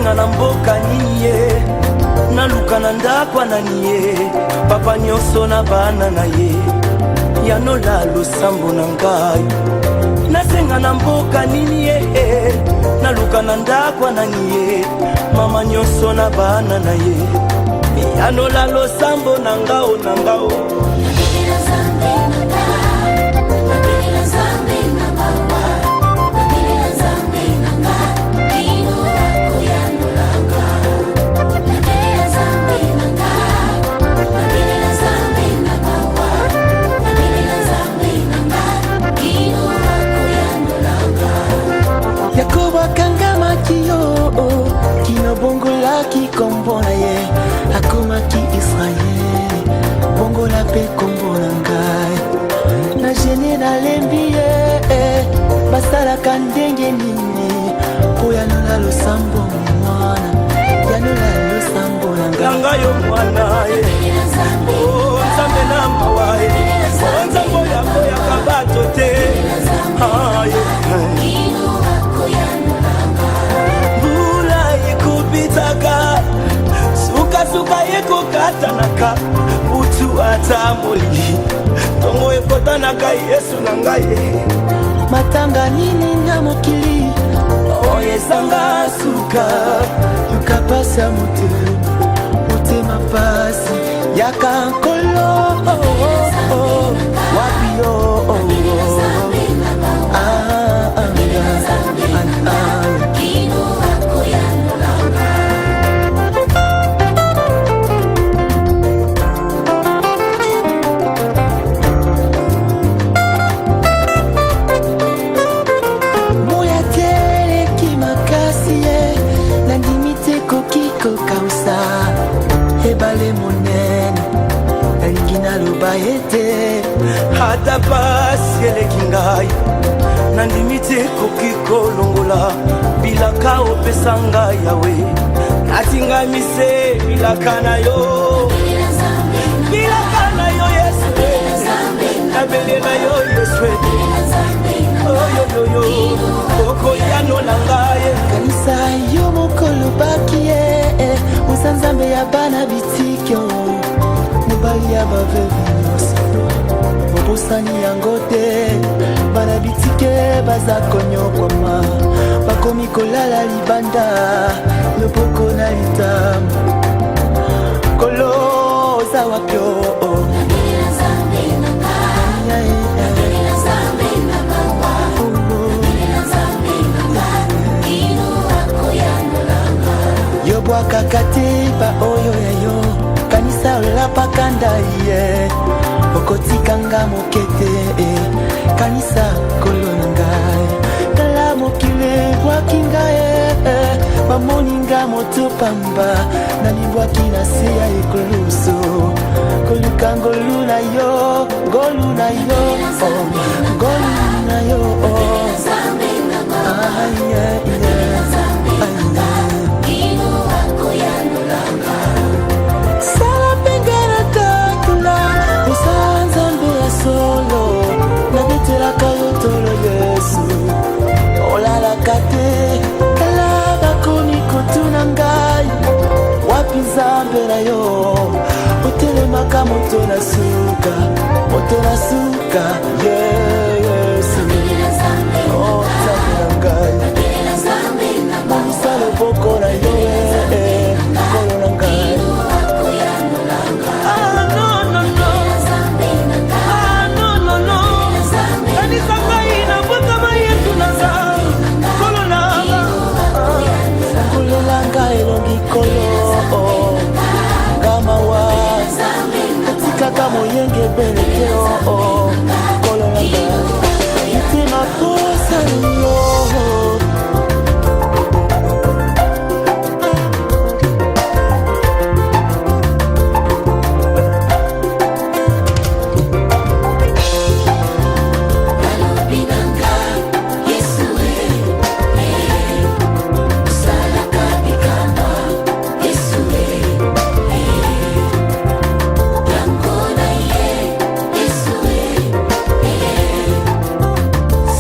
nasenga na mboka nini ye, naluka na ndakwa nani ye, papa nyonso na bana na ye, yanola losambo na ngai. Nasenga na mboka nini ye, naluka na ndakwa nani ye, mama nyonso na bana na ye, yanola losambo na ngao na ngao. Bongola ki kombo na ye, akoma ki Israel. Bongola pe kombo na ngai, na jene na lembi ye, basalaka ndenge nini, po yanola losambo mwana, yanola losambo na ngai. Nanga yo mwana ye, oh nzambe na mawa ye, oh nzambo yako ya kabato te, ah ye. Suka yeko katanaka utu atamoli tongo ekotanaka Yesu na ngai. Matanga nini na mokili oyesanga suka yukapasa motema pasi yakankolo wapio ebale monene elingi naloba ete ata pasi eleki ngai, nandimi te ekoki kolongola bilaka opesa ngai yawe. Natingami se bilaka na yo, bilaka na yo Yesu, nabelela yo Yesu, oyoyoyo okoyanola ngai. Kanisa yo mokolo baki ye, usanzambe ya bana bitikyo, mobali ya bavevi nyonso bobosani yango te. Bana bitike baza konyokwama, bakomi kolala libanda loboko na litambo. Kolo oza wapyo yobwaka katiba oyo yayo, kanisa olapakanda ye, okotikanga mokete kanisa kolona ngai. Tala mokile bwaki ngai, bamoninga moto pamba, nalibwaki na se ya ekolusu, koluka ngolu na yo, ngolu na yo, ngolu na yo, sala pengana takula usanzambe ya solo, nabitelaka yo tolo Yesu olalaka te. Kala bakoni kotuna ngai, wapi nzambe na yo, otelemaka moto na suka, moto na suka Yesu. Oh nzambe na ngai, monisa loboko na yo kolo na ngai. Kaka moyenge beleke kolona ngai, itima posa yo.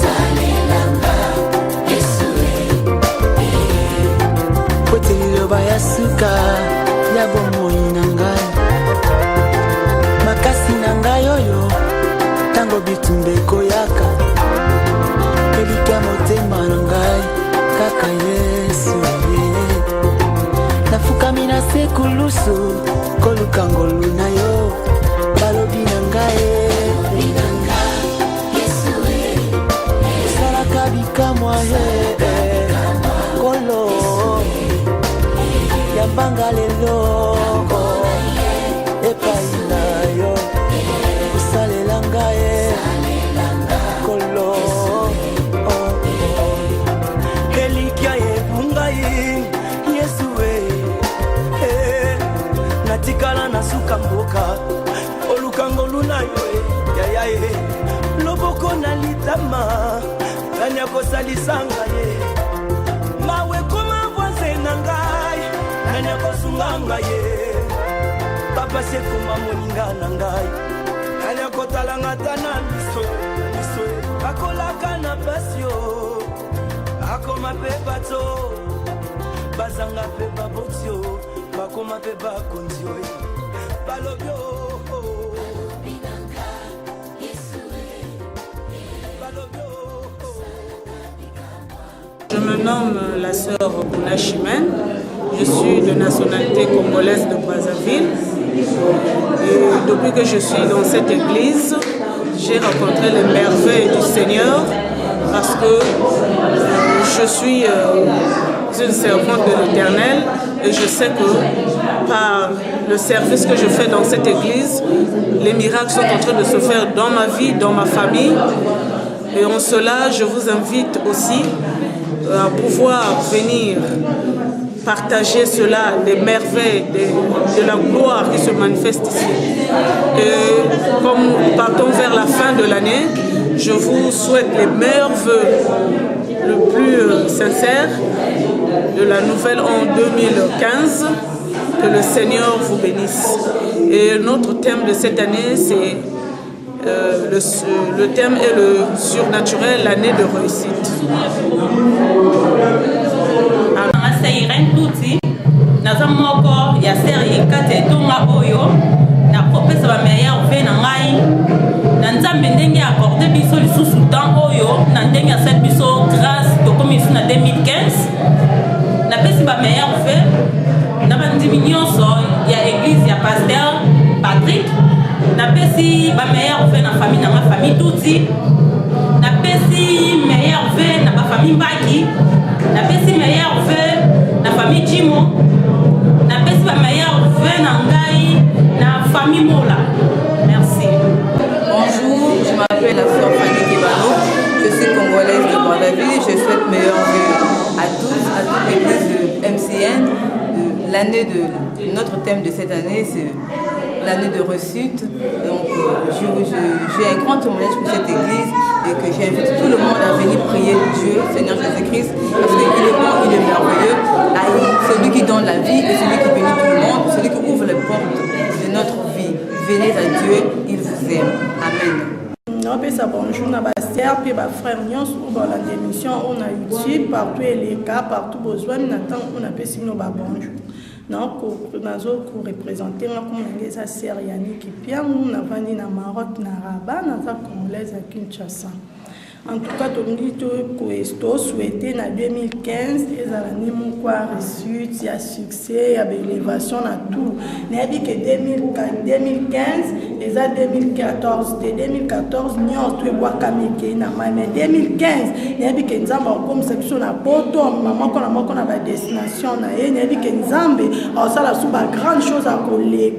Salela kamwa ye kolo yambanga lelo epai na yo usalela ngaye kolo elikia ebungai yesuwe natikala na suka mboka olukango luna yo yayaye loboko na litama nani akosalisa ngai mawe koma voise na ngai nani akosunga ngai papa sekoma moninga na ngai nani akotalanga ta na miso akolaka na pasio akoma pe bato bazanga pe babotio bakoma pe bakondio balobio Je me nomme la sœur Bouna Chimène, je suis de nationalité congolaise de Brazzaville et depuis que je suis dans cette église, j'ai rencontré les merveilles du Seigneur parce que je suis une servante de l'Éternel et je sais que par le service que je fais dans cette église, les miracles sont en train de se faire dans ma vie, dans ma famille. Et en cela, je vous invite aussi à pouvoir venir partager cela, des merveilles, de la gloire qui se manifeste ici. Et comme nous partons vers la fin de l'année, je vous souhaite les meilleurs vœux, le plus sincère de la nouvelle en 2015. Que le Seigneur vous bénisse. Et notre thème de cette année, c'est le thème est le surnaturel, l'année de réussite. Il y a l'église, il y a pasteur Patrick. Na pesi ba meilleur fait na famille na ma famille touti. Na pesi meilleur fait na ba famille Mbaki. Na pesi meilleur fait na famille Jimo. Na pesi ba meilleur fait na ngai na famille Mola. Merci. Bonjour, je m'appelle la sœur Fanny Kebano. Je suis congolaise de Brazzaville. Je souhaite meilleur vœu à tous, à toute l'église de MCN. L'année de notre thème de cette année, c'est l'année de réussite. Donc, j'ai un grand témoignage pour cette église et que j'invite tout le monde à venir prier Dieu, Seigneur Jésus-Christ, parce qu'il est bon, il est merveilleux. Celui qui donne la vie et celui qui bénit tout le monde, celui qui ouvre les portes de notre vie. Venez à Dieu, il vous aime. Amen. Bonjour à ma sœur et ma frère Nyons pour la démission on a YouTube partout les cas partout besoin n'attend on a passé nos bonjour donc pour représenter comme les sœur Yannick qui bien on a venu na Maroc na Rabat na ça congolaise à Kinshasa. En tout cas, tout le souhaité en 2015, ils ont reçu, il y a succès, il y a élévation, tout. Mais que 2015, ils ont 2014, 2014, nous avons mais 2015, il y a que nous avons comme section à Poto, maman qu'on a une destination, il y a que nous avons ça la grande chose à coller,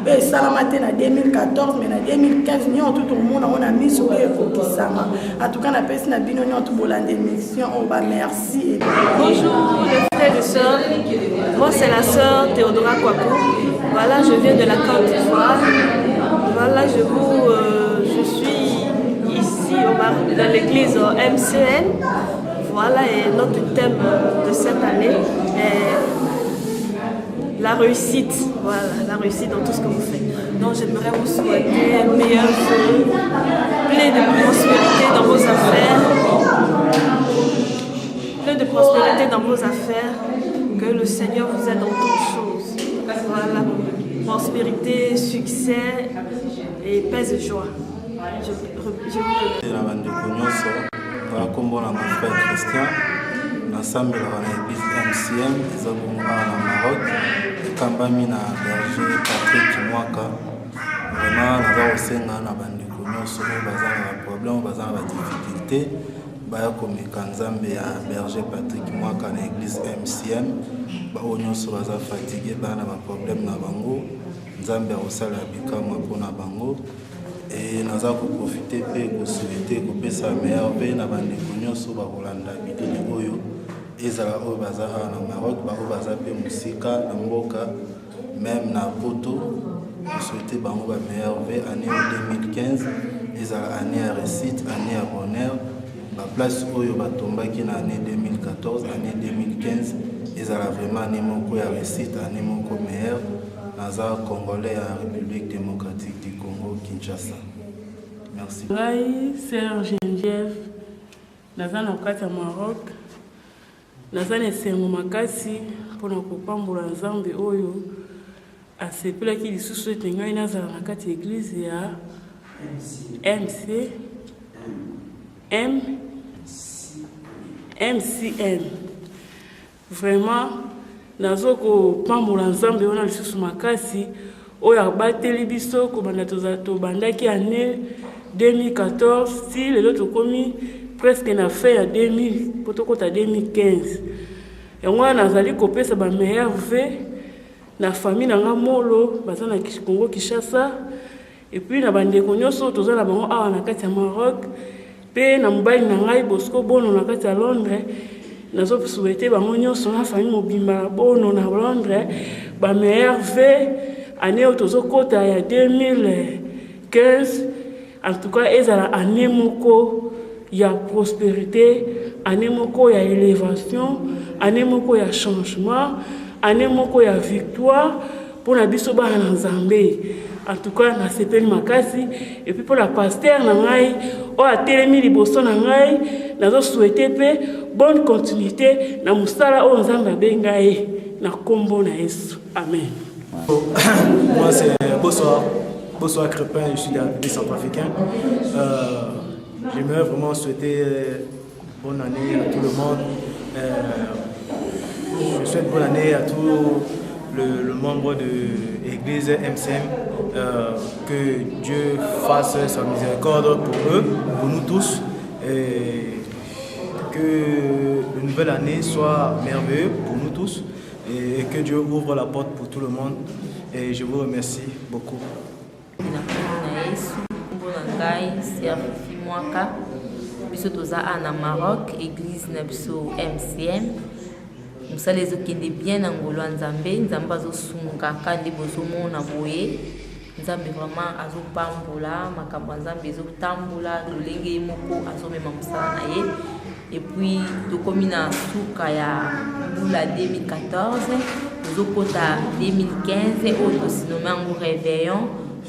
et ça la matin en 2014, mais en 2015, nous avons tout le monde on a mis sur les Kokisama. En tout cas, merci. Bonjour les frères et sœurs, moi c'est la sœur Théodora Kwaku. Voilà, je viens de la Côte d'Ivoire. Voilà, je suis ici dans l'église MCN. Voilà, et notre thème de cette année est la réussite. Voilà, la réussite dans tout ce que vous faites. Donc j'aimerais vous souhaiter un meilleur vœu, plein de prospérité dans vos affaires, plein de prospérité dans vos affaires, que le Seigneur vous aide dans toutes choses. Voilà, prospérité, succès et paix et joie. Je vous remercie. Ensemble dans l'église MCM, nous avons à Maroc, Kambami na berger Patrick Mwaka. Vraiment, nous avons aussi un problème, des difficultés. baya komeka nzambe ya berger Patrick Mwaka na église MCM bao nyonso baza fatigué bana ba problème na bango nzambe akosala bikamwa mpona bango et naza koprofite mpe kosouhaite kopesa meilleur mpe na bandeko nyonso bakolanda bilili oyo ezala oyo baza awa na Maroc bao baza mpe mosika na mboka même na poto souhaite bango ba meilleur mpe année 2015 ezala année ya réussite année ya bonheur ba place oyo batombaki na année 2014 année 2015 ezala vraiment année moko ya réussite année moko meilleur naza congolais ya République démocratique du Congo Kinshasa. Merci. Ngai Sœur Geneviève naza na kati ya Maroc naza na esengo makasi mpona kopambola nzambe oyo asepelaki lisusu ete ngai nazala na kati ya église ya MCM. Vraiment nazo kopambola nzambe wana lisusu makasi oyo abateli biso kobanda tobandaki année 2014 si lelo tokomi presque na fin ya 2000 po tokota 2015 yango wana nazali kopesa ba meilleur vœu na famille na nga molo baza na Congo Kinshasa et puis na bandeko nyonso toza na bango awa na kati ya Maroc pe na mobali na ngai Bosco Bono na kati ya Londres nazo souhaiter bango nyonso na famille mobimba Bono na Londres ba meilleur vœu année otozo kota ya 2015 en tout cas ezala année moko ya prospérité année moko ya élévation année moko ya changement année moko ya victoire pour na biso bana na Nzambe en tout cas na sepeli makasi et puis pour la pasteur na ngai o atelemi liboso na ngai nazo souhaiter pe bonne continuité na musala o Nzambe abenga ye na kombo na Yesu amen. Moi c'est bonsoir Crépin, je suis des Centrafricains. J'aimerais vraiment souhaiter bonne année à tout le monde. Je souhaite bonne année à tous le membre de l'église MCM, que Dieu fasse sa miséricorde pour eux, pour nous tous, et que la nouvelle année soit merveilleuse pour nous tous, et que Dieu ouvre la porte pour tout le monde. Et je vous remercie beaucoup. Biso toza na Maroc, église na biso MCM. Musala ezokende bien na ngolo ya Nzambe, Nzambe azosunga kandi bozomona boye. Nzambe vraiment azopambola, makambo ya Nzambe ezotambola, lolenge moko azomema musala na ye. Et puis tokomi na suka ya mbula 2014, tozokota 2015 oyo tosinome yango réveillon.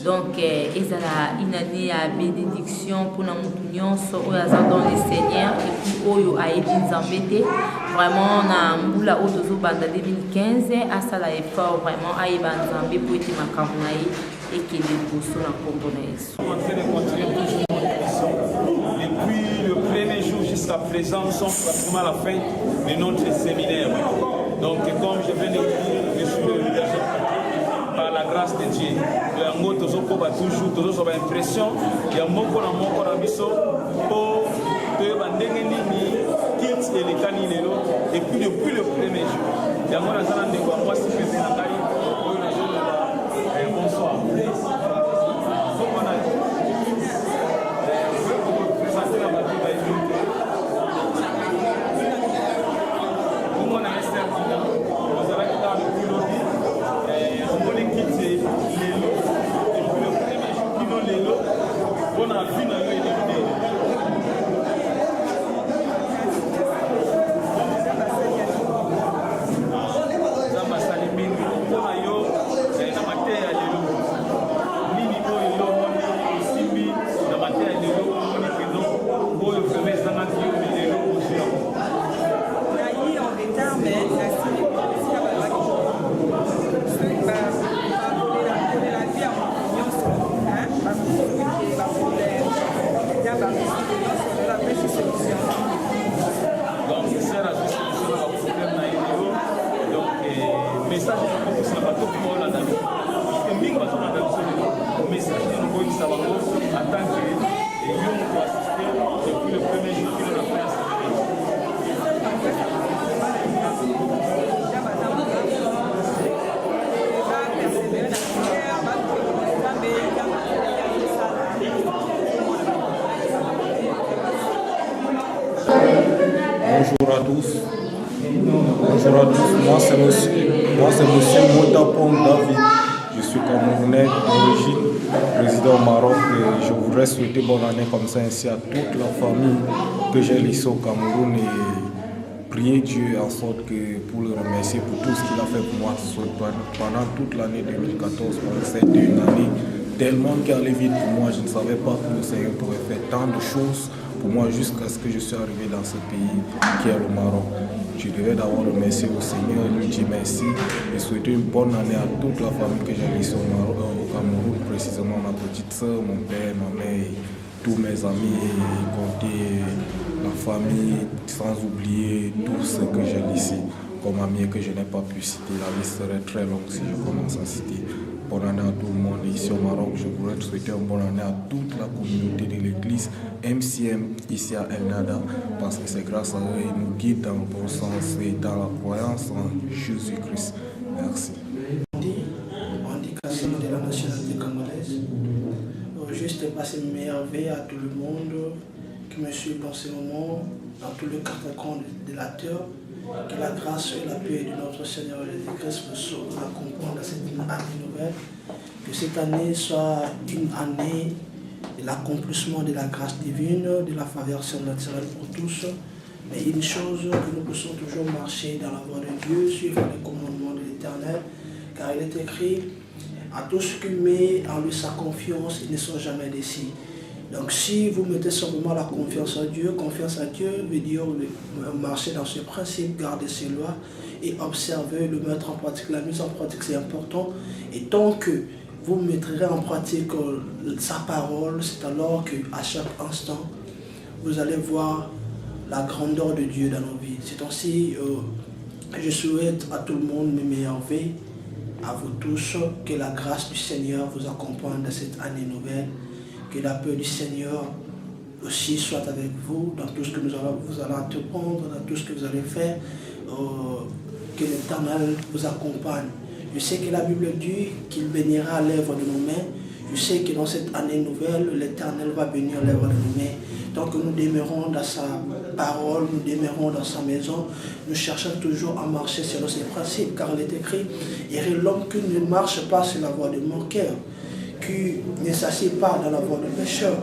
Donc, ezala une année à bénédiction pour nous nyonso oyo aza dans le Seigneur et puis oyo ayebi Nzambe te vraiment na mbula oyo tozobanda 2015 asala effort vraiment ayeba Nzambe po ete makambo na ye ekende liboso na kombo na Yesu. On est en train de continuer toujours notre mission. Depuis le premier jour jusqu'à présent, nous sommes pratiquement à la fin de notre séminaire. Donc, comme je viens de vous dire, je suis le berger par la grâce de Dieu. Yango tozokoba toujours tozoba impression ya moko na biso po te bandenge nini kit elekani lelo et puis depuis le premier jour yango na zana ndeko moi si pese na ngai oyo na jour bonsoir présenter la partie ba équipe comment na Esther nous allons quitter le pilote on va les quitter lelo on a vu dans le tous. Bonjour à tous. Moi, c'est monsieur Motapong David. Je suis camerounais d'origine, résident au Maroc. Et je voudrais souhaiter bonne année comme ça ainsi à toute la famille que j'ai laissée au Cameroun et prier Dieu en sorte que pour le remercier pour tout ce qu'il a fait pour moi pendant toute l'année 2014. C'était une année tellement qui allait vite pour moi. Je ne savais pas que le Seigneur pourrait faire tant de choses pour moi jusqu'à ce que je suis arrivé dans ce pays qui est le Maroc. Je devais d'abord remercier le Seigneur et lui dire merci et souhaiter une bonne année à toute la famille que j'ai laissée au Cameroun, précisément ma petite soeur, mon père, ma mère, tous mes amis, y compris la famille, sans oublier tous ceux que j'ai laissés comme amis et que je n'ai pas pu citer. La liste serait très longue si je commence à citer. Bonne année à tout le monde ici au Maroc. Je voudrais souhaiter une bonne année à toute la communauté de l'église MCM ici à El Nada, parce que c'est grâce à eux qu'ils nous guident dans le bon sens et dans la croyance en Jésus-Christ. Merci. On dit Kassim de la nationalité congolaise. Juste passer mes meilleurs vœux à tout le monde qui me suit dans ce moment, dans tous les quatre coins de la terre. Que la grâce et la paix de notre Seigneur Jésus-Christ nous accompagnent dans cette année nouvelle. Que cette année soit une année de l'accomplissement de la grâce divine, de la faveur surnaturelle pour tous. Mais une chose, que nous puissions toujours marcher dans la voie de Dieu, suivre les commandements de l'Éternel. Car il est écrit, à tous ceux qui mettent en lui sa confiance, ils ne sont jamais déçus. Donc si vous mettez simplement la confiance à Dieu veut dire marcher dans ses principes, garder ses lois et observer, le mettre en pratique. La mise en pratique c'est important et tant que vous mettrez en pratique sa parole, c'est alors qu'à chaque instant vous allez voir la grandeur de Dieu dans nos vies. C'est ainsi, je souhaite à tout le monde mes meilleurs vœux, à vous tous, que la grâce du Seigneur vous accompagne dans cette année nouvelle. Que la paix du Seigneur aussi soit avec vous dans tout ce que vous allez entreprendre, dans tout ce que vous allez faire. Que l'Éternel vous accompagne. Je sais que la Bible dit qu'il bénira l'œuvre de nos mains. Je sais que dans cette année nouvelle, l'Éternel va bénir l'œuvre de nos mains. Tant que nous demeurons dans sa parole, nous demeurons dans sa maison, nous cherchons toujours à marcher selon ses principes. Car il est écrit, « l'homme qui ne marche pas sur la voie de mon cœur, qui ne s'assied pas dans la voie du pécheur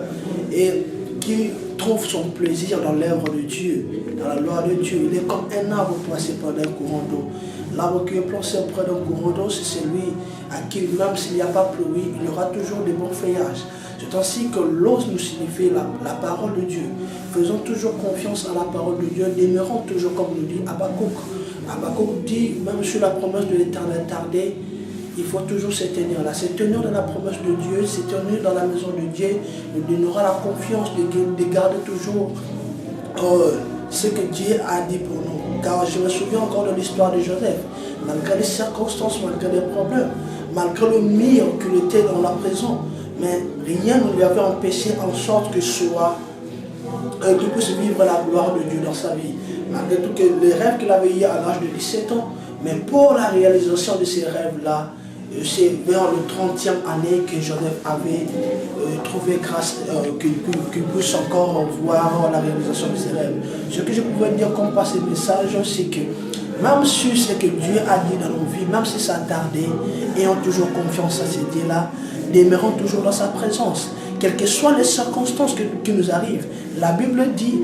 et qui trouve son plaisir dans l'œuvre de Dieu, dans la loi de Dieu. Il est comme un arbre placé près d'un courant d'eau. L'arbre qui est placé près d'un courant d'eau, c'est celui à qui, même s'il n'y a pas plu, il y aura toujours des bons feuillages. C'est ainsi que l'eau nous signifie la parole de Dieu. Faisons toujours confiance à la parole de Dieu, demeurons toujours comme nous dit Habakkuk. Habakkuk dit, même sur la promesse de l'Éternel tardée, il faut toujours se tenir là. Se tenir dans la promesse de Dieu, se tenir dans la maison de Dieu, nous donnera la confiance de garder toujours ce que Dieu a dit pour nous. Car je me souviens encore de l'histoire de Joseph. Malgré les circonstances, malgré les problèmes, malgré le mire qu'il était dans la prison, mais rien ne lui avait empêché en sorte qu'il puisse vivre la gloire de Dieu dans sa vie. Malgré tout que les rêves qu'il avait eu à l'âge de 17 ans, mais pour la réalisation de ces rêves-là, c'est vers le 30e année que Joseph avait trouvé grâce qu'il puisse encore voir la réalisation de ses rêves. Ce que je pouvais dire comme par ces messages, c'est que même sur ce que Dieu a dit dans nos vies, même si ça a tardé, ayons toujours confiance à ce Dieu-là, demeurons toujours dans sa présence. Quelles que soient les circonstances qui nous arrivent, la Bible dit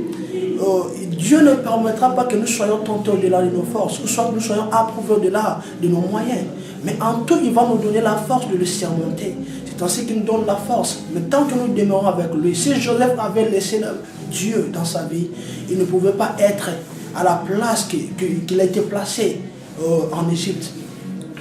Dieu ne permettra pas que nous soyons tentés au-delà de nos forces, ou soit que nous soyons approuvés au-delà de nos moyens. Mais en tout, il va nous donner la force de le surmonter. C'est ainsi qu'il nous donne la force. Mais tant que nous demeurons avec lui, si Joseph avait laissé Dieu dans sa vie, il ne pouvait pas être à la place qu'il a été placé en Égypte.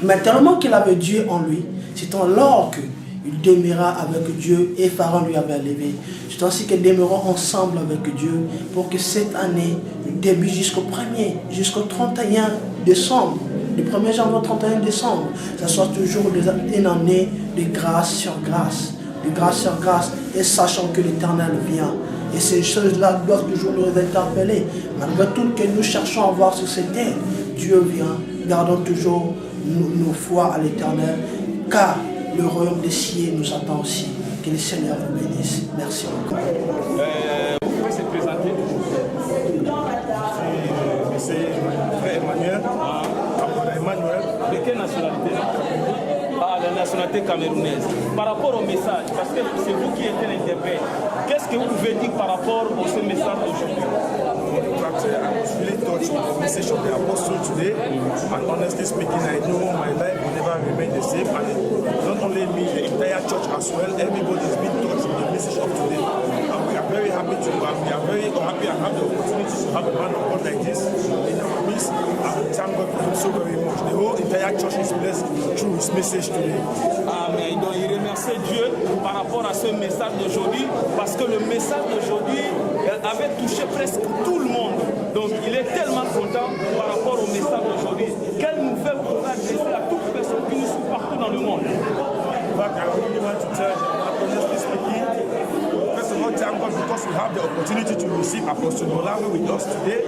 Mais tellement qu'il avait Dieu en lui, c'est alors qu'il demeura avec Dieu et Pharaon lui avait levé. C'est ainsi que demeurons ensemble avec Dieu pour que cette année, du début jusqu'au 31 décembre, du 1er janvier au 31 décembre, ça soit toujours une année de grâce sur grâce, de grâce sur grâce, et sachant que l'Éternel vient. Et ces choses-là doivent toujours nous interpeller. Malgré tout que nous cherchons à voir sur cette terre, Dieu vient. Gardons toujours nos foi à l'Éternel, car le royaume des cieux nous attend aussi. Que le Seigneur vous bénisse. Merci encore. Vous pouvez se présenter. nationalité la nationalité camerounaise. Par rapport au message, parce que c'est vous qui êtes l'interprète, qu'est-ce que vous pouvez dire par rapport à ce message d'aujourd'hui? I was really touched with the message of the apostle today, and honestly speaking, I know my life will never remain the same, and not only me, the entire church as well, everybody is being touched with the message of today. And we are very happy to, and we are very happy and have the opportunity to have a man of God like this in our midst, and we thank God for him so very much. The whole entire church is blessed through his message today. Amen. Donc il remercie Dieu par rapport à ce message d'aujourd'hui, parce que le message d'aujourd'hui avait touché presque tout le monde. Donc il est tellement content par rapport au message d'aujourd'hui. Quelle nouvelle vous pouvez adresser à toute personne qui nous suit partout dans le monde? First of all, thank God because we have the opportunity to receive Apostle Molawe with us today.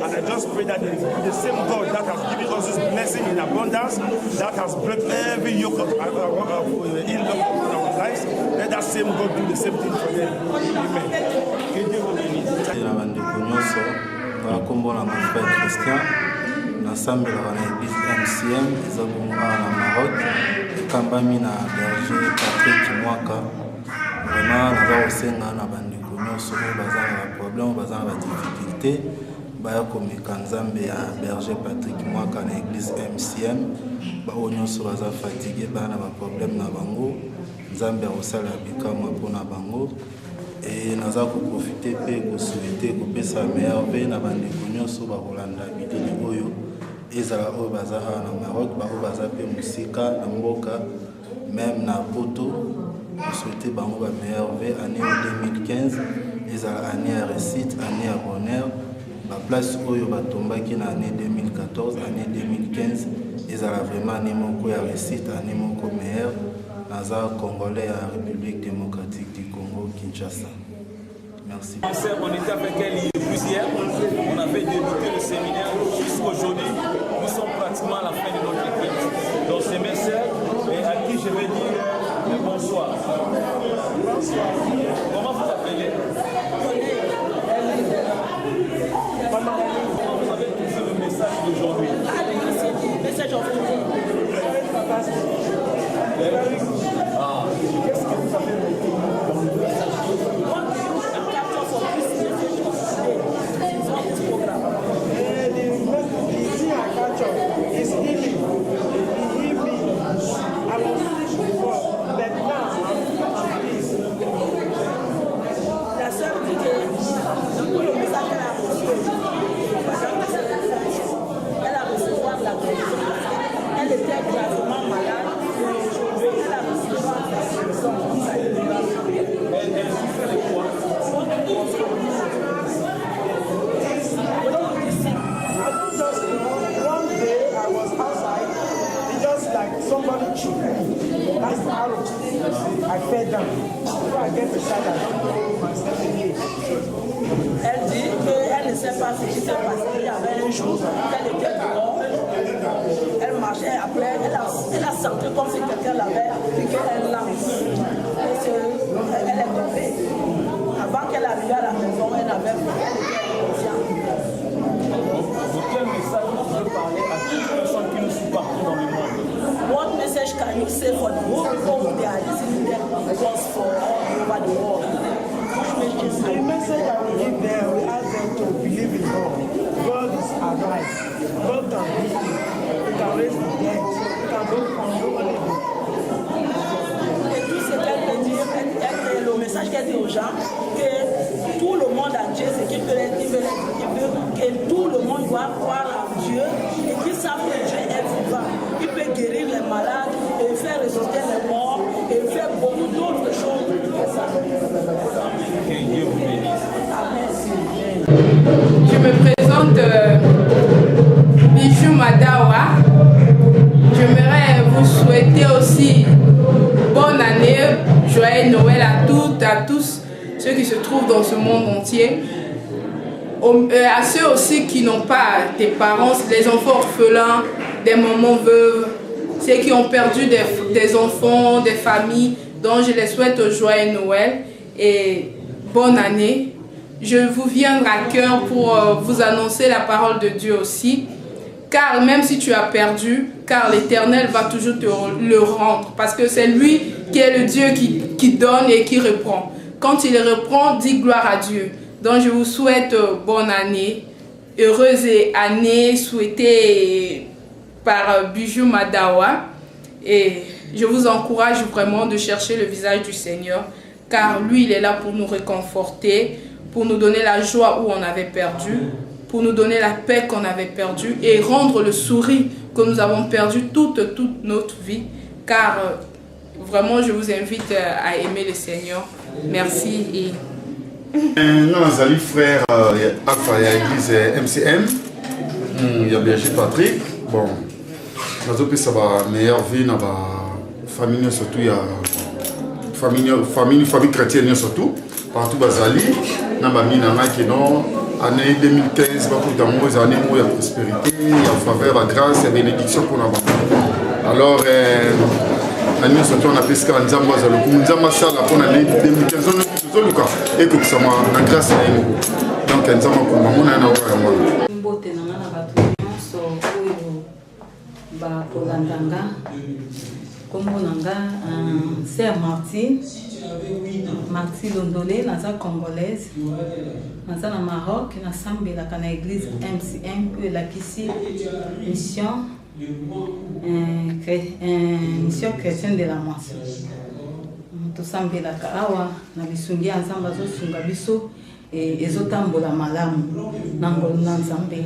And I just pray that the same God that has given us this blessing in abundance, that has broken every yoke of ill-luck in our lives, let that same God do the same thing for them. Amen. Bakombola mon frère Christian, l'ensemble de l'église MCM, ils ont à Maroc, Kambami na berger Patrick Mwaka. Vraiment, nous avons aussi un problème, des difficultés. Comme Kanzambe à berger Patrick Mwaka na l'église MCM, nous sommes fatigués, nous avons des problèmes na bango, Nzambe a aussi la bikama pour na bango. Et nous avons profité pour souhaiter que ça meilleur vie na bandeko nyonso ba Rolanda bideli oyo ezala oyo bazara na Maroc ba oyo bazape musika na mboka même na poto souhaiter bango ba meilleur vie année 2015 ezala année à réussite année à bonheur ba place oyo batombaki na année 2014 année 2015 ezala vraiment année moko ya réussite année moko meilleur Naza Congolais à la République démocratique du Congo, Kinshasa. Merci. On était avec elle hier, on avait débuté le séminaire jusqu'aujourd'hui. Nous sommes pratiquement à la fin de notre équipe. Donc c'est mes sœurs et à qui je vais dire bonsoir. Comment vous appelez? Comment vous avez trouvé le message d'aujourd'hui? Message d'aujourd'hui. Qu'est-ce que vous avez noté dans le message? La sœur dit que le message qu'elle a reçu, elle a reçu la guérison. Elle était gravement malade. Elle a reçu la guérison. Somebody chewed me. That's the arrow. I fell down. Before I get to Shada, elle dit qu'elle ne sait pas ce qui s'est passé. Il y avait un jour qu'elle était dehors. Elle marchait après. Elle a senti comme si quelqu'un l'avait piqué un lance. Elle est tombée. Avant qu'elle arrive à la maison, elle était inconsciente. Quel message vous pouvez parler à toutes les personnes qui nous suivent partout dans le monde? What message can you say for the whole people who are listening there was for all over the world? The message I will give them, we ask them to believe in God. God is alive. God can heal you. He can raise the dead. He can go from nobody. Et tout ce qu'elle peut dire, le message qu'elle dit aux gens, que tout le monde entier, c'est qu'il veut que tout le monde doit croire en Dieu et qu'ils savent que Dieu est vivant. Il peut guérir les malades, et faire ressusciter les morts, et faire beaucoup d'autres choses que ça. Que Dieu vous bénisse. Amen. Je me présente Bijou Madawa. J'aimerais vous souhaiter aussi bonne année, joyeux Noël à toutes, à tous ceux qui se trouvent dans ce monde entier. À ceux aussi qui n'ont pas des parents, les enfants orphelins, des mamans veuves, ceux qui ont perdu des enfants, des familles, donc je les souhaite joyeux Noël et bonne année. Je vous viendrai à cœur pour vous annoncer la parole de Dieu aussi. car même si tu as perdu, car l'Éternel va toujours te le rendre, parce que c'est lui qui est le Dieu qui donne et qui reprend. Quand il reprend, dis gloire à Dieu. Donc je vous souhaite bonne année, heureuse année souhaitée par Bijou Madawa, et je vous encourage vraiment de chercher le visage du Seigneur, car lui il est là pour nous réconforter, pour nous donner la joie où on avait perdu, pour nous donner la paix qu'on avait perdue et rendre le sourire que nous avons perdu toute notre vie, car vraiment je vous invite à aimer le Seigneur. Merci. Et non, salut frère Alpha, il y a l'église MCM, il y a Berger Patrick. Bon, ça va meilleure vie dans la famille, surtout il y a famille chrétienne surtout, partout Bazali, dans la mine qui non, année 2015, beaucoup d'amour, année où il y a prospérité, il y a faveur, la grâce, il y a bénédiction pour nous. Alors, année surtout on a fait ce qu'on a dit à moi, pour l'année 2015, et que ça m'a la grâce à nous. Donc, on a Sœur Martine Londolé, naza congolaise, naza na Maroc, na sambelaka na église MCM que la kisi mission chrétienne de la moisson. Tosambelaka awa na bisungi ya Nzambe azosunga biso ezotambola malamu na ngolu na Nzambe.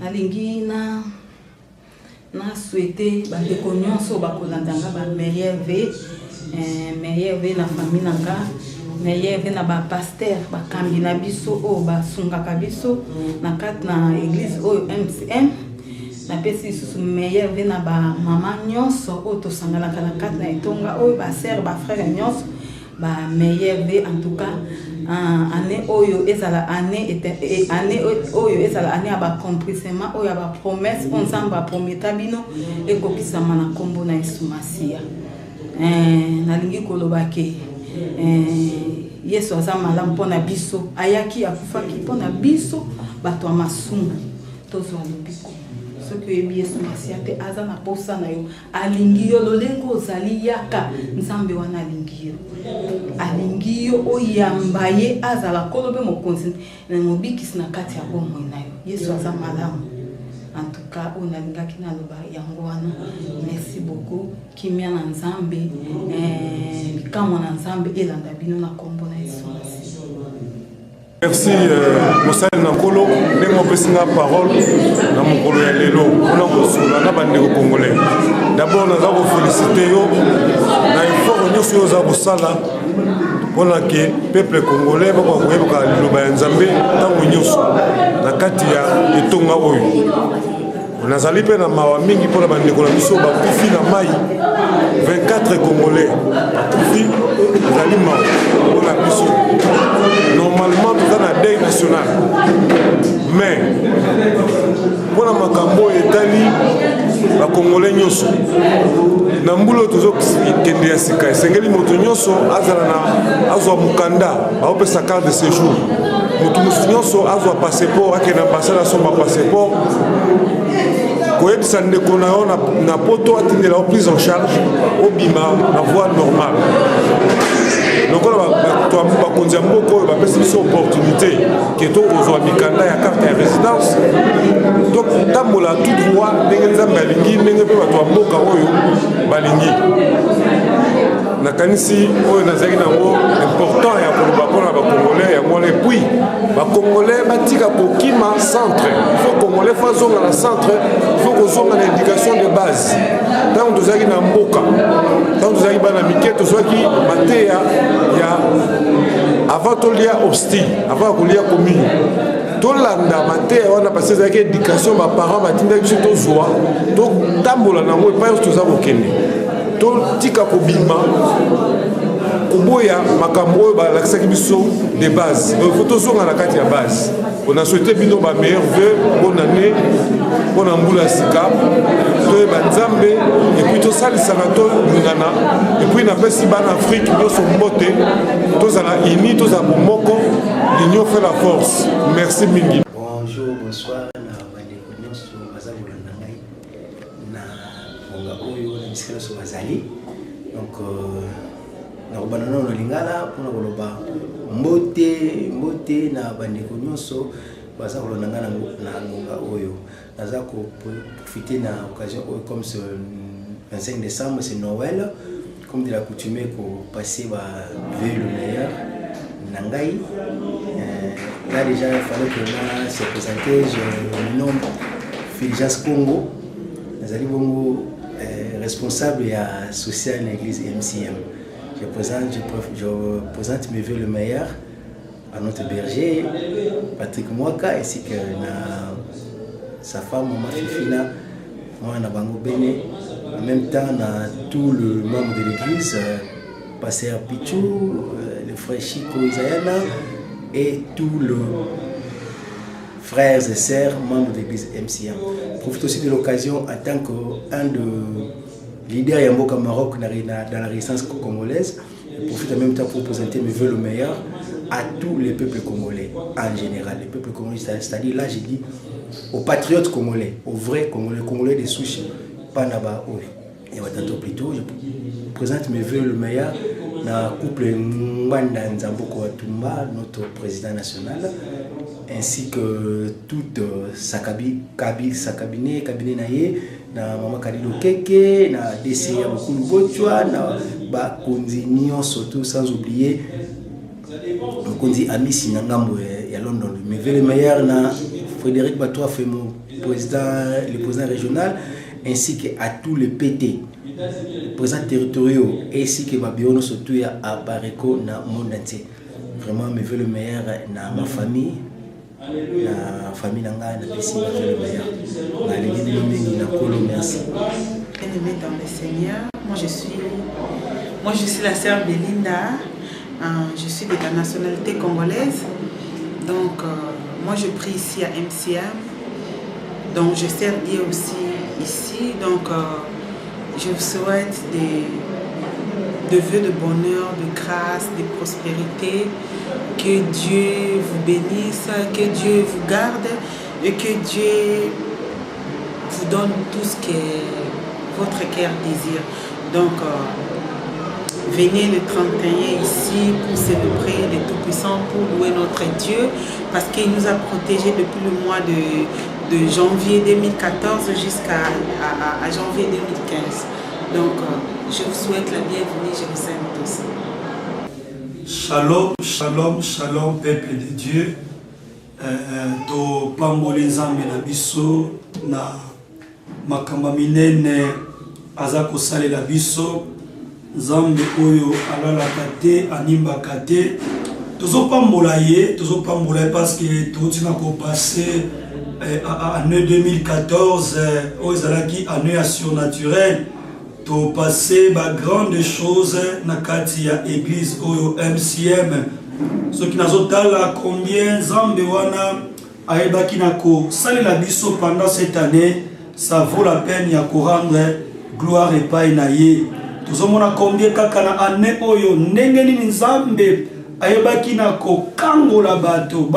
Nalingi na souhaité bandeko nyonso bakolandanga ba meilleur vie na famille nanga, meilleur vie na ba pasteur bakambi na biso o basungaka biso na kati na église oyo MCM. Na pesi susu meilleur vie na ba mama nyonso o tosanganaka na kati na etonga oyo ba sœur ba frère nyonso ba meilleur vie en tout cas année oyo ezala année oyo ezala année ya ba accomplissement oyo ya ba promesse Nzambe aprometa bino ekokisama na kombo na Yesu Masiya. Nalingi koloba ke Yesu aza malamu mpona biso, ayaki akufaki mpona biso bato ya masumu tozwa lobiko. Soki oyebi Yesu Masiya te aza na posa na yo, alingi yo lolengo ozali yaka, Nzambe wana alingi yo. Alingi yo oyamba ye azala kolobe mokonzi na mobikisi na kati ya bomoi na yo. Yesu aza malamu. En tout cas, on a l'ingaki na loba yangoana. Merci beaucoup. Kimia na Nzambe, kama na Nzambe elanda bino na kombo na Yesu. Merci Mosali Nankolo, ndenge opesinga parole na mokolo ya lelo mpona kosola na bandeko congolais. D'abord naza kofélicite yo na effort nyonso oyo oza kosala mpona ke peuple congolais bakoyebaka liloba ya Nzambe ntango nyonso na kati ya etonga oyo. Nazali mpe na mawa mingi mpona bandeko na biso bakufi na mai 24 congolais bakufi ezali mawa mpona biso. Normalement toza na deuil national, mais mpona makambo etali bakongolais nyonso na mbula tozokende ya sika esengeli moto nyonso azwa mokanda baopesa carte de séjour, moto mosusu nyonso azwa passeport akende ambasade asomba passeport koyebisa ndeko na yo na poto atindela o prise en charge obima na voie normale. lokola bakonzi ya mboka oyo bapesi biso opportunité ke tokozwa mikanda ya carte ya résidence totambola tout droit ndenge Nzambe alingi, ndenge mpe bato ya mboka oyo balingi. Nakanisi oyo nazali nango important ya koloba mpona bakongolais yango wana. Epuis bakongolais batika kokima centre, ifo congolais fo azonga na centre, ifo kozonga na éducation de base. Ntango tozalaki na mboka, ntango tozalaki bana mike tozwaki mateya ya avant tolia hostie, avant kolia commune tolanda mateya wana parce ezalaki éducation baparent batindaki biso tozwa totambola nango epai oyo toza kokende totika kobima koboya makambo oyo balakisaki biso de base. Faut tozonga na kati ya base. On a souhaité bino ba meilleur vœu, bonne année, bonne mbula sika, toyeba Nzambe, et puis tosalisaka tolingana, et puis napesi bana Afrique nyonso mbote, tozala ini, tozala bomoko, l'union fait la force. Merci mingi. Bonjour, bonsoir, na bandeko nyonso baza kolanda ngai na ngonga oyo na bisika nyonso bazali. Donc nakobanda nano na lingala mpona koloba mbote na bandeko nyonso baza kolanda ngai na ngonga oyo. Naza koprofite na occasion oyo comme ce 25 décembre c'est Noël, comme de la coutume pour passer le meilleur Nangai. Là déjà il fallait que là se présenter, je me nomme Fulgence Congo. Nous allons responsable et social de l'église MCM. Je présente mes vœux le meilleur à notre berger Patrick Mwaka ainsi que sa femme Maman Fifina, moi Nabango Bene. En même temps, on a tous les membres de l'église, Pasteur Pichou, le frère Chico Isayana et tous les frères et sœurs membres de l'église MCM. Je profite aussi de l'occasion en tant qu'un des leaders Yamboka Maroc dans la résistance congolaise. Je profite en même temps pour présenter mes vœux le meilleur à tous les peuples congolais en général. Les peuples congolais, c'est-à-dire là j'ai dit aux patriotes congolais, aux vrais congolais des souches. Panaba, et tantôt plutôt, je présente mes vœux le meilleur dans le couple Mwanda Nzamboko Atumba, notre président national, ainsi que toute sa cabinet naye, na Mama Kalilo Keke, na DCA Bokulu Bochwa, na Bakonzi Nyon surtout, sans oublier Bakonzi Amisi Nangambo à London. Mes vœux le meilleur na Frédéric Batoua Femo, le président régional, ainsi qu'à tous les PT, les présidents territoriaux, ainsi que Babiono surtout à Bareko dans le monde entier. Vraiment, mes vœux le meilleur dans ma famille, la famille Nanga, na Pessi, mes vœux le meilleur. Dans l'église de na Kolo, merci. Bien-aimé dans le Seigneur, moi je suis la sœur Belinda, je suis de la nationalité congolaise. Donc, moi je prie ici à MCM, donc je sers Dieu aussi ici, donc je vous souhaite des vœux de bonheur, de grâce, de prospérité, que Dieu vous bénisse, que Dieu vous garde et que Dieu vous donne tout ce que votre cœur désire. Donc venez le 31 ici pour célébrer le Tout-Puissant, pour louer notre Dieu, parce qu'il nous a protégés depuis le mois de janvier 2014 jusqu'à janvier 2015. Donc, je vous souhaite la bienvenue, je vous aime tous. Shalom, shalom, shalom, peuple de Dieu. To pamboli nzambe na biso na makamba minene aza kosalela biso nzambe oyo alalaka te animbaka te tozopambola ye parce que totina kopase année 2014 ozalaki année ya surnaturel to passé ba grande chose na kati ya église oyo MCM soki nazotala combien nzambe wana ayebaki na kosalela biso pendant cette année, ça vaut la peine ya rendre gloire epai na ye. Tozomona combien kaka na année oyo ndenge nini nzambe ayebaki na kokangola bato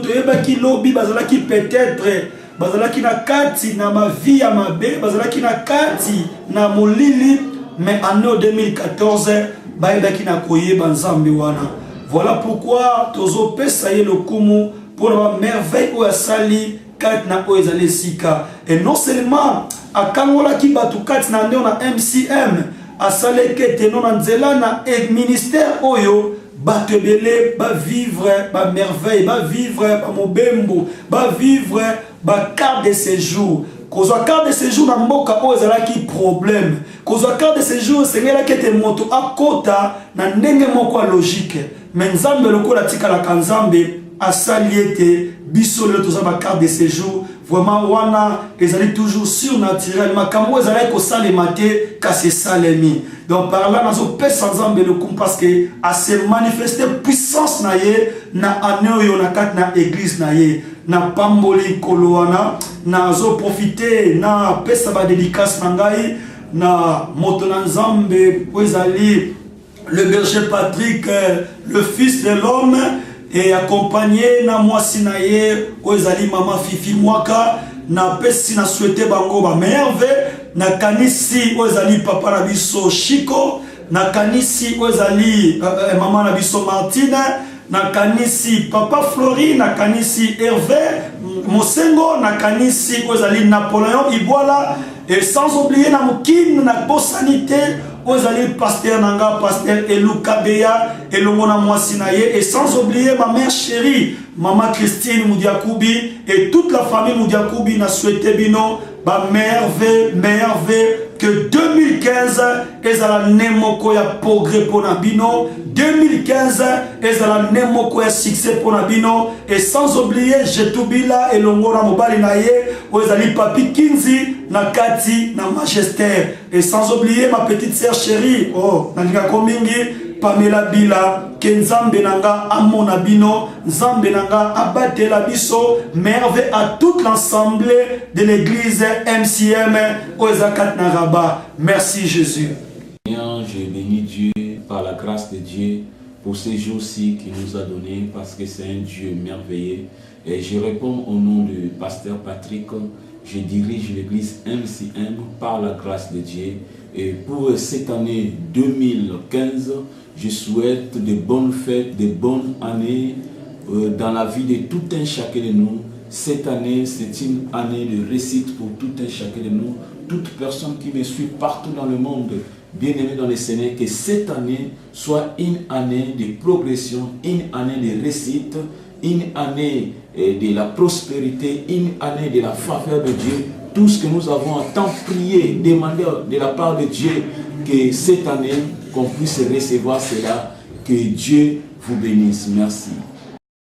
toyebaki lobi bazalaki peut-être bazalaki na kati na mavi ya mabe bazalaki na kati na molili, mais année 2014 bayebaki na koyeba nzambe wana. Voilà pourquoi tozo pesa ye le kumu pour la merveille ou asali kat na oezale sika. Et non seulement akangola ki batu kat na ndeo na MCM asale kete non nzela na ministère oyo batebele ba vivre ba merveille ba vivre ba mobembo ba vivre ba carte de séjour. Kozwa carte de séjour na mboka oezala ki problème. Kozwa carte de séjour sengela kete moto akota na ndenge moko logique. Mais nzambe lokola tikala kanzambe asali ete biso lelo toza ba carte de séjour vraiment wana ezali toujours surnaturel makambo ezali ko salema te kasi salemi. Donc par là nazo pesa nzambe le kum parce que a se manifester puissance na ye na année yo na kat na église na ye na pamboli koloana nazo profiter na pesa ba dédicace na ngai na moto na nzambe ezali le berger Patrick, le fils de l'homme, et accompagné na moi sinaye, ozali Maman Fifi Mwaka, na pesi na souhaité bango ba meilleur vœu na kanisi ozali papa na biso Chico na kanisi ozali maman na biso Martine na kanisi papa Flori na kanisi Hervé Mosengo na kanisi ozali Napoléon Iboala et sans oublier na mukine na bosanité ozali pasteur nanga pasteur Eluka Beya elongona mwasi na ye et sans oublier ma mère chérie maman Christine Moudiakoubi et toute la famille Moudiakoubi na souhaité bino ba merveille que 2015 ezala nemoko ya progrès pona bino 2015 ezala nemoko ya succès pona bino et sans oublier Jetubila elongona mobali na ye ozali papi Kinzi na kati na Majesté et sans oublier ma petite sœur chérie oh nalinga komingi Pamela Bila Kenzambe nanga amona bino Nzambe nanga abatela biso merveille à toute l'assemblée de l'église MCM Ozakat Naraba. Merci Jésus. Je bénis Dieu par la grâce de Dieu pour ces jours-ci qu'il nous a donné parce que c'est un Dieu merveilleux. Et je réponds au nom du pasteur Patrick. Je dirige l'église MCM par la grâce de Dieu. Et pour cette année 2015, je souhaite de bonnes fêtes, de bonnes années dans la vie de tout un chacun de nous. Cette année, c'est une année de réussite pour tout un chacun de nous. Toute personne qui me suit partout dans le monde, bien-aimé dans le Seigneur, que cette année soit une année de progression, une année de réussite, une année de la prospérité, une année de la faveur de Dieu. Tout ce que nous avons à tant prier, demander de la part de Dieu, que cette année, qu'on puisse recevoir cela, que Dieu vous bénisse. Merci.